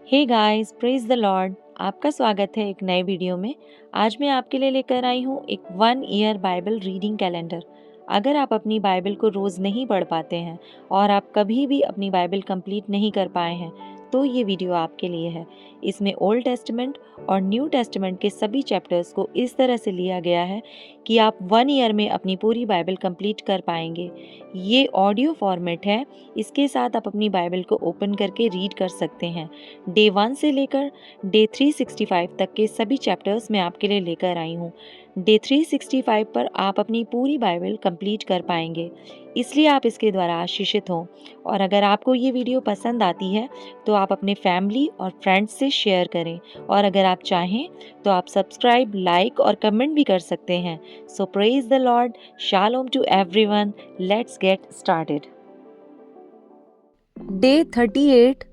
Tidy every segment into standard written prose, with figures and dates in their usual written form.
Hey guys, praise the lord. आपका स्वागत है एक नए वीडियो में। आज मैं आपके लिए लेकर आई हूँ एक 1 ईयर बाइबल रीडिंग कैलेंडर। अगर आप अपनी बाइबल को रोज़ नहीं पढ़ पाते हैं और आप कभी भी अपनी बाइबल कंप्लीट नहीं कर पाए हैं तो ये वीडियो आपके लिए है। इसमें ओल्ड टेस्टामेंट और न्यू टेस्टामेंट के सभी चैप्टर्स को इस तरह से लिया गया है कि आप 1 ईयर में अपनी पूरी बाइबल कंप्लीट कर पाएंगे। ये ऑडियो फॉर्मेट है। इसके साथ आप अपनी बाइबल को ओपन करके रीड कर सकते हैं। डे 1 से लेकर डे 365 तक के सभी चैप्टर्स मैं आपके लिए लेकर आई हूँ। डे 365 पर आप अपनी पूरी बाइबल कंप्लीट कर पाएंगे, इसलिए आप इसके द्वारा आशीषित हों। और अगर आपको ये वीडियो पसंद आती है तो आप अपने फैमिली और फ्रेंड्स से शेयर करें, और अगर आप चाहें तो आप सब्सक्राइब, लाइक और कमेंट भी कर सकते हैं। So praise the Lord, shalom to everyone. Let's get started. Day 38,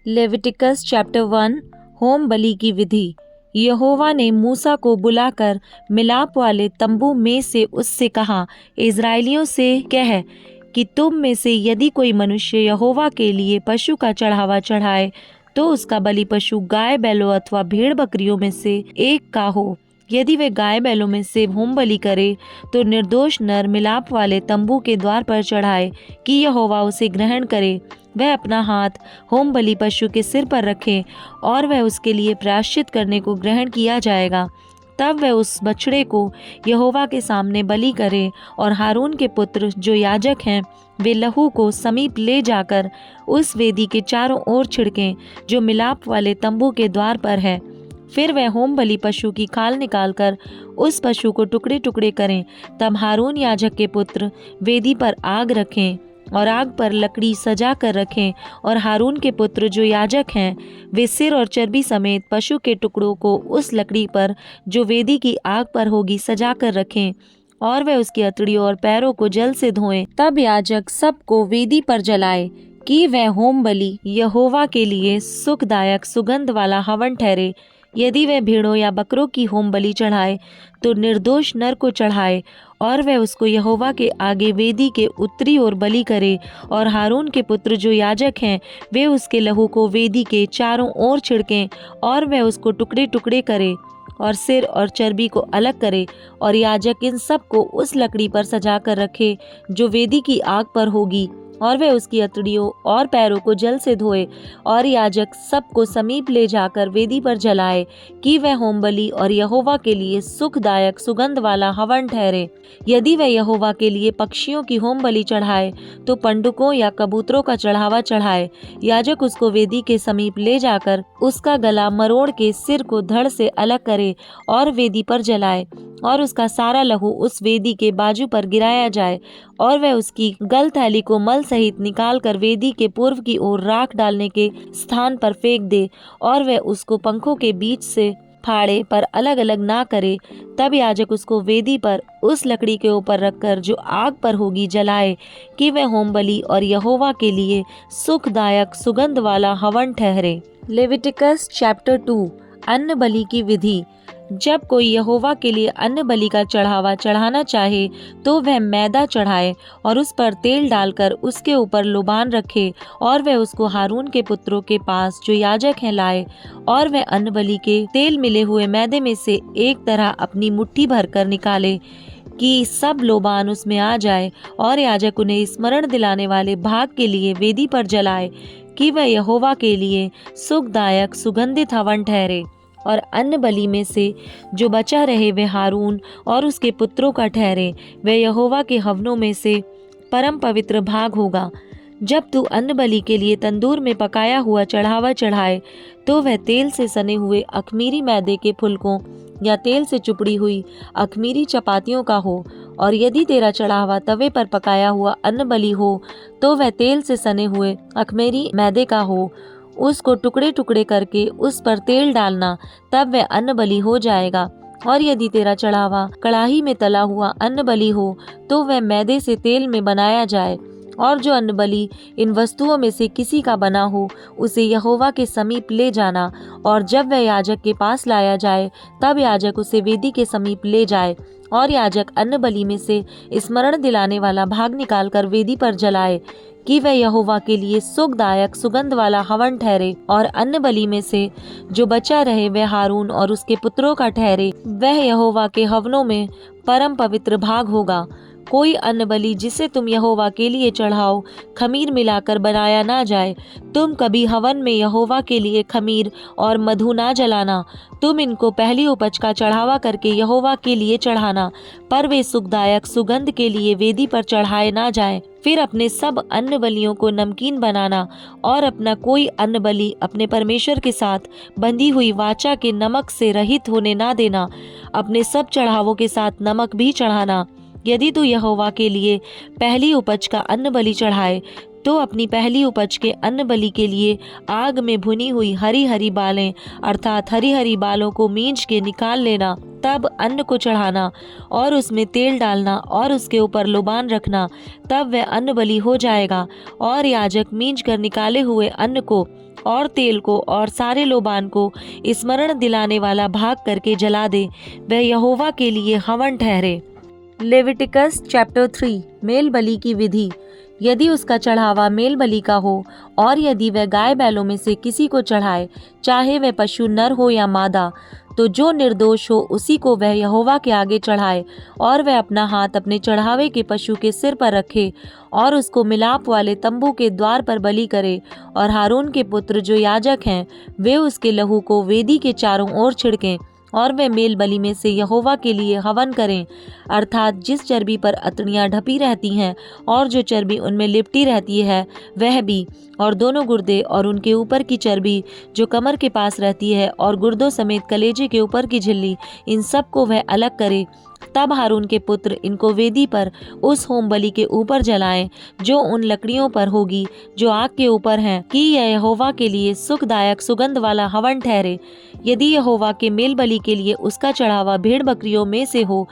Leviticus chapter 1, होम बलि की विधि। यहोवा ने मूसा को बुलाकर मिलाप वाले तंबू में से उससे कहा, इज़राइलियों से कह कि तुम में से यदि कोई मनुष्य यहोवा के लिए पशु का चढ़ावा चढ़ाए तो उसका बलि पशु गाय बैलों अथवा भेड़ बकरियों में से एक का हो। यदि वे गाय बैलों में से होम बलि करे तो निर्दोष नर मिलाप वाले तंबू के द्वार पर चढ़ाए कि यहोवा उसे ग्रहण करे। वह अपना हाथ होम बलि पशु के सिर पर रखे और वह उसके लिए प्रायश्चित करने को ग्रहण किया जाएगा। तब वह उस बछड़े को यहोवा के सामने बलि करे और हारून के पुत्र जो याजक हैं वे लहू को समीप ले जाकर उस वेदी के चारों ओर छिड़कें जो मिलाप वाले तंबू के द्वार पर है। फिर वह होम बलि पशु की खाल निकालकर उस पशु को टुकड़े टुकड़े करें। तब हारून याजक के पुत्र वेदी पर आग रखें और आग पर लकड़ी सजा कर रखें, और हारून के पुत्र जो याजक हैं वे सिर और चर्बी समेत पशु के टुकड़ों को उस लकड़ी पर जो वेदी की आग पर होगी सजा कर रखें, और वह उसकी अतड़ियों और पैरों को जल से धोएं। तब याजक सबको वेदी पर जलाए कि वह होम बलि यहोवा के लिए सुखदायक सुगंध वाला हवन ठहरे। यदि वह भेड़ों या बकरों की होम बलि चढ़ाए तो निर्दोष नर को चढ़ाए, और वह उसको यहोवा के आगे वेदी के उत्तरी ओर बलि करे, और हारून के पुत्र जो याजक हैं वे उसके लहू को वेदी के चारों ओर छिड़कें, और वह उसको टुकड़े टुकड़े करे और सिर और चर्बी को अलग करे। और याजक इन सब को उस लकड़ी पर सजा कर रखे जो वेदी की आग पर होगी, और वह उसकी अतड़ियों और पैरों को जल से धोए, और याजक सबको समीप ले जाकर वेदी पर जलाए कि वह होम बलि और यहोवा के लिए सुखदायक सुगंध वाला हवन ठहरे। यदि वह यहोवा के लिए पक्षियों की होम बलि चढ़ाए तो पंडुकों या कबूतरों का चढ़ावा चढ़ाए। याजक उसको वेदी के समीप ले जाकर उसका गला मरोड़ के सिर को धड़ से अलग करे और वेदी पर जलाए, और उसका सारा लहू उस वेदी के बाजू पर गिराया जाए, और वह उसकी गल थैली को मल सहित निकाल कर वेदी के पूर्व की ओर राख डालने के स्थान पर फेंक दे, और वह उसको पंखों के बीच से फाड़े पर अलग अलग ना करे। तब याजक उसको वेदी पर उस लकड़ी के ऊपर रखकर जो आग पर होगी जलाए कि वह होम बलि और यहोवा के लिए सुखदायक सुगंध वाला हवन ठहरे। लेविटिकस चैप्टर 2, अन्न बलि की विधि। जब कोई यहोवा के लिए अन्न बलि का चढ़ावा चढ़ाना चाहे तो वह मैदा चढ़ाए और उस पर तेल डालकर उसके ऊपर लुबान रखे, और वह उसको हारून के पुत्रों के पास जो याजक हैं लाए, और वह अन्न बलि के तेल मिले हुए मैदे में से एक तरह अपनी मुट्ठी भरकर निकाले कि सब लोबान उसमें आ जाए, और याजक उन्हें स्मरण दिलाने वाले भाग के लिए वेदी पर जलाए कि वह यहोवा के लिए सुखदायक सुगंधित हवन ठहरे। और अन्न बलि में से जो बचा रहे वह हारून और उसके पुत्रों का ठहरे, वह यहोवा के हवनों में से परम पवित्र भाग होगा। जब तू अन्न बलि के लिए तंदूर में पकाया हुआ चढ़ावा चढ़ाए तो वह तेल से सने हुए अखमीरी मैदे के फुलकों या तेल से चुपड़ी हुई अखमीरी चपातियों का हो। और यदि तेरा चढ़ावा तवे पर पकाया हुआ अन्न बलि हो तो वह तेल से सने हुए अखमीरी मैदे का हो। उसको टुकड़े टुकड़े करके उस पर तेल डालना, तब वह अन्न बलि हो जाएगा। और यदि तेरा चढ़ावा कड़ाही में तला हुआ अन्न बलि हो तो वह मैदे से तेल में बनाया जाए। और जो अन्न बलि इन वस्तुओं में से किसी का बना हो उसे यहोवा के समीप ले जाना, और जब वह याजक के पास लाया जाए तब याजक उसे वेदी के समीप ले जाए, और याजक अन्न बलि में से स्मरण दिलाने वाला भाग निकालकर वेदी पर जलाए कि वह यहोवा के लिए सुखदायक सुगंध वाला हवन ठहरे, और अन्न बलि में से जो बचा रहे वह हारून और उसके पुत्रों का ठहरे। वह यहोवा के हवनों में परम पवित्र भाग होगा। कोई अन्न बलि जिसे तुम यहोवा के लिए चढ़ाओ खमीर मिलाकर बनाया ना जाए। तुम कभी हवन में यहोवा के लिए खमीर और मधु ना जलाना। तुम इनको पहली उपज का चढ़ावा करके यहोवा के लिए चढ़ाना, पर वे सुखदायक सुगंध के लिए वेदी पर चढ़ाए ना जाएं। फिर अपने सब अन्न बलियों को नमकीन बनाना, और अपना कोई अन्न बलि अपने परमेश्वर के साथ बंधी हुई वाचा के नमक से रहित होने ना देना। अपने सब चढ़ावों के साथ नमक भी चढ़ाना। यदि तू यहोवा के लिए पहली उपज का अन्न बलि चढ़ाए, तो अपनी पहली उपज के अन्न बलि के लिए आग में भुनी हुई हरी हरी बालें अर्थात हरी हरी बालों को मींज के निकाल लेना। तब अन्न को चढ़ाना और उसमें तेल डालना और उसके ऊपर लोबान रखना, तब वह अन्न बलि हो जाएगा। और याजक मींज कर निकाले हुए अन्न को और तेल को और सारे लोबान को स्मरण दिलाने वाला भाग करके जला दे, वह यहोवा के लिए हवन ठहरे। लेविटिकस चैप्टर 3 मेल बलि की विधि। यदि उसका चढ़ावा मेल बलि का हो, और यदि वह गाय बैलों में से किसी को चढ़ाए, चाहे वह पशु नर हो या मादा, तो जो निर्दोष हो उसी को वह यहोवा के आगे चढ़ाए, और वह अपना हाथ अपने चढ़ावे के पशु के सिर पर रखे और उसको मिलाप वाले तंबू के द्वार पर बलि करे। और हारून के पुत्र जो याजक हैं, वे उसके लहू को वेदी के चारों ओर छिड़कें, और वे मेल बलि में से यहोवा के लिए हवन करें, अर्थात जिस चर्बी पर अतड़ियाँ ढपी रहती हैं और जो चर्बी उनमें लिपटी रहती है वह भी, और दोनों गुर्दे और उनके ऊपर की चर्बी जो कमर के पास रहती है, और गुर्दों समेत कलेजे के ऊपर की झिल्ली, इन सब को वह अलग करे। तब हारून के पुत्र इनको वेदी पर उस होम बलि के ऊपर जलाएं, जो उन लकड़ियों पर होगी जो आग के ऊपर हैं, कि यह यहोवा के लिए सुखदायक सुगंध वाला हवन ठहरे। यदि यहोवा के मेल बलि के लिए उसका चढ़ावा भेड़ बकरियों में से हो,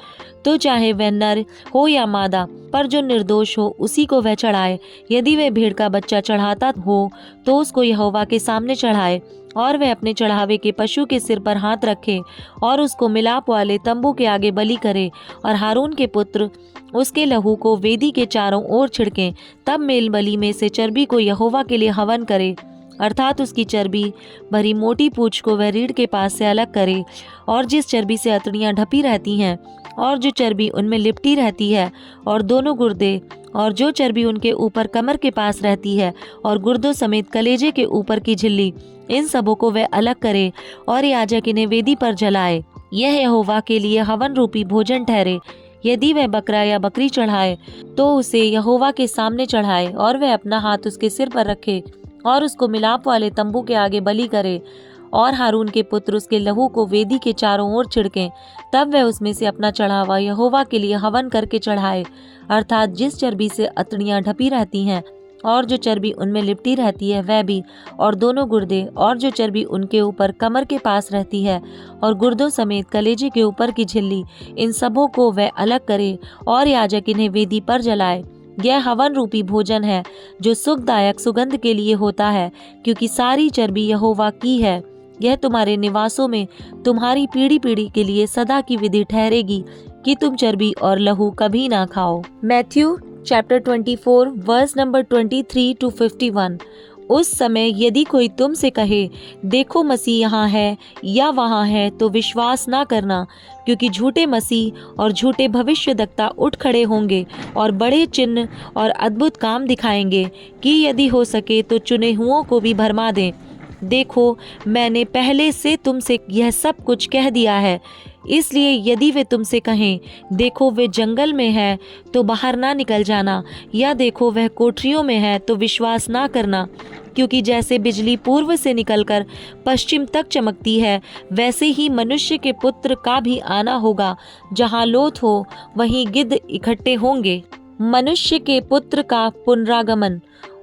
तो चाहे वह नर हो या मादा, पर जो निर्दोष हो उसी को वह चढ़ाए। यदि वह भेड़ का बच्चा चढ़ाता हो, तो उसको यहोवा के सामने चढ़ाए, और वह अपने चढ़ावे के पशु के सिर पर हाथ रखे और उसको मिलाप वाले तंबू के आगे बलि करे, और हारून के पुत्र उसके लहू को वेदी के चारों ओर छिड़कें। तब मेल बलि में से चर्बी को यहोवा के लिए हवन करे, अर्थात उसकी चर्बी भरी मोटी पूंछ को वह रीढ़ के पास से अलग करे, और जिस चर्बी से अतड़ियाँ ढपी रहती हैं और जो चर्बी उनमें लिपटी रहती है, और दोनों गुर्दे और जो चर्बी उनके ऊपर कमर के पास रहती है, और गुर्दों समेत कलेजे के ऊपर की झिल्ली, इन सबों को वह अलग करे, और याजक इन्हें वेदी पर जलाए। यह यहोवा के लिए हवन रूपी भोजन ठहरे। यदि वह बकरा या बकरी चढ़ाए, तो उसे यहोवा के सामने चढ़ाए, और वह अपना हाथ उसके सिर पर रखे और उसको मिलाप वाले तंबू के आगे बलि करे, और हारून के पुत्र उसके लहू को वेदी के चारों ओर छिड़कें। तब वह उसमें से अपना चढ़ावा यहोवा के लिए हवन करके चढ़ाए, अर्थात जिस चर्बी से अतड़ियाँ ढपी रहती हैं और जो चर्बी उनमें लिपटी रहती है वह भी, और दोनों गुर्दे और जो चर्बी उनके ऊपर कमर के पास रहती है, और गुर्दों समेत कलेजे के ऊपर की झिल्ली, इन सबों को वह अलग करे, और याजक इन्हें वेदी पर जलाए। यह हवन रूपी भोजन है जो सुखदायक सुगंध के लिए होता है, क्योंकि सारी चर्बी यहोवा की है। यह तुम्हारे निवासों में तुम्हारी पीढ़ी पीढ़ी के लिए सदा की विधि ठहरेगी कि तुम चर्बी और लहू कभी ना खाओ। Matthew chapter 24 verse number 23 to 51। उस समय यदि कोई तुमसे कहे, देखो मसीह यहाँ है या वहाँ है, तो विश्वास ना करना, क्योंकि झूठे मसीह और झूठे भविष्यद्वक्ता उठ खड़े होंगे और बड़े चिन्ह और अद्भुत काम दिखाएंगे, कि यदि हो सके तो चुने हुओं को भी भरमा दें। देखो, मैंने पहले से तुमसे यह सब कुछ कह दिया है। इसलिए यदि वे तुमसे कहें, देखो वे जंगल में है, तो बाहर ना निकल जाना, या देखो वह कोठरियों में है, तो विश्वास ना करना। क्योंकि जैसे बिजली पूर्व से निकलकर पश्चिम तक चमकती है, वैसे ही मनुष्य के पुत्र का भी आना होगा। जहाँ लोथ हो वहीं गिद्ध इकट्ठे होंगे। मनुष्य के पुत्र का पुनरागमन।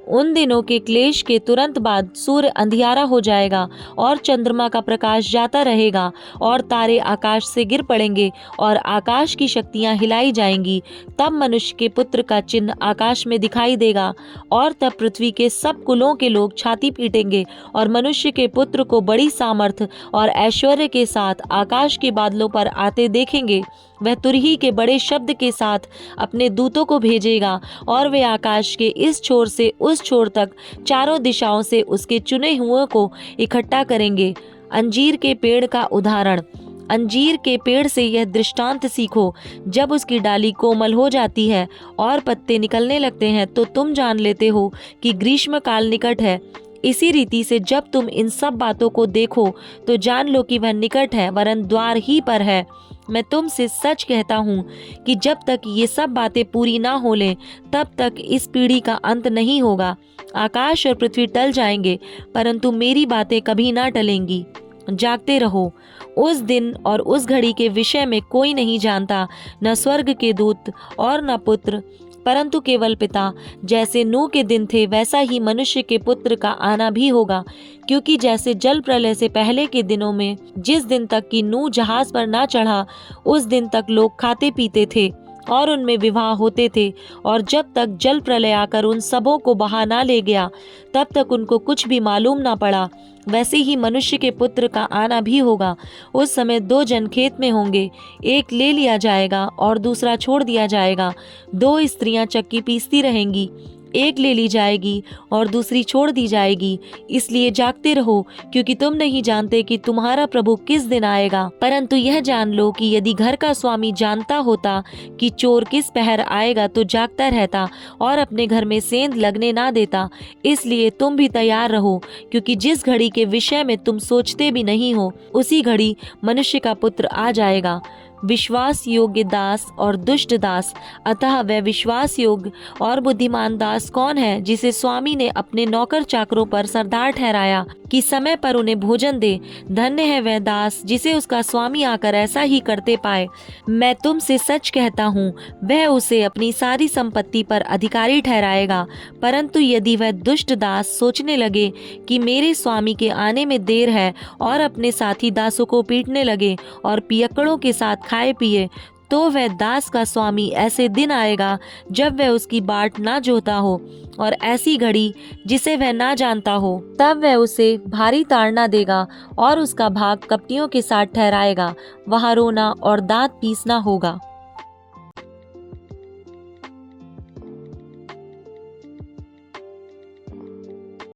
उन दिनों के क्लेश के तुरंत बाद सूर्य अंधियारा हो जाएगा, और चंद्रमा का प्रकाश जाता रहेगा, और तारे आकाश से गिर पड़ेंगे, और आकाश की शक्तियां हिलाई जाएंगी। तब मनुष्य के पुत्र का चिन्ह आकाश में दिखाई देगा, और तब पृथ्वी के सब कुलों के लोग छाती पीटेंगे, और मनुष्य के पुत्र को बड़ी सामर्थ और ऐश्वर्य के साथ आकाश के बादलों पर आते देखेंगे। वह तुरही के बड़े शब्द के साथ अपने दूतों को भेजेगा और वे आकाश के इस छोर से उस छोर तक चारों दिशाओं से उसके चुने हुओं को इकट्ठा करेंगे। अंजीर के पेड़ का उदाहरण। अंजीर के पेड़ से यह दृष्टांत सीखो, जब उसकी डाली कोमल हो जाती है और पत्ते निकलने लगते हैं तो तुम जान लेते हो कि ग्रीष्म काल निकट है। इसी रीति से जब तुम इन सब बातों को देखो तो जान लो कि वह निकट है, वरन द्वार ही पर है। मैं तुमसे सच कहता हूँ कि जब तक ये सब बातें पूरी ना हो लें तब तक इस पीढ़ी का अंत नहीं होगा। आकाश और पृथ्वी टल जाएंगे परंतु मेरी बातें कभी ना टलेंगी। जागते रहो, उस दिन और उस घड़ी के विषय में कोई नहीं जानता, न स्वर्ग के दूत और न पुत्र, परंतु केवल पिता। जैसे नूह के दिन थे वैसा ही मनुष्य के पुत्र का आना भी होगा। क्योंकि जैसे जल प्रलय से पहले के दिनों में, जिस दिन तक कि नूह जहाज पर ना चढ़ा, उस दिन तक लोग खाते पीते थे और उनमें विवाह होते थे, और जब तक जल प्रलय आकर उन सबों को बहा ना ले गया तब तक उनको कुछ भी मालूम ना पड़ा, वैसे ही मनुष्य के पुत्र का आना भी होगा। उस समय दो जन खेत में होंगे, एक ले लिया जाएगा और दूसरा छोड़ दिया जाएगा। दो स्त्रियां चक्की पीसती रहेंगी, एक ले ली जाएगी और दूसरी छोड़ दी जाएगी। इसलिए जागते रहो, क्योंकि तुम नहीं जानते कि तुम्हारा प्रभु किस दिन आएगा। परंतु यह जान लो कि यदि घर का स्वामी जानता होता कि चोर किस पहर आएगा तो जागता रहता और अपने घर में सेंध लगने ना देता। इसलिए तुम भी तैयार रहो, क्योंकि जिस घड़ी के विषय में तुम सोचते भी नहीं हो उसी घड़ी मनुष्य का पुत्र आ जाएगा। विश्वास योग्य दास और दुष्ट दास। अतः वह विश्वास योग्य और बुद्धिमान दास कौन है जिसे स्वामी ने अपने नौकर चाकरों पर सरदार ठहराया कि समय पर उन्हें भोजन दे। धन्य है वह दास जिसे उसका स्वामी आकर ऐसा ही करते पाए। मैं तुमसे सच कहता हूँ, वह उसे अपनी सारी संपत्ति पर अधिकारी ठहराएगा। परंतु यदि वह दुष्ट दास सोचने लगे कि मेरे स्वामी के आने में देर है और अपने साथी दासों को पीटने लगे और पियक्कड़ों के साथ खाए पिए, तो वह दास का स्वामी ऐसे दिन आएगा जब वह उसकी बाट ना जोता हो और ऐसी घड़ी जिसे वह ना जानता हो, तब वह उसे भारी ताड़ना देगा और उसका भाग कपटियों के साथ ठहराएगा। वहाँ रोना और दांत पीसना होगा।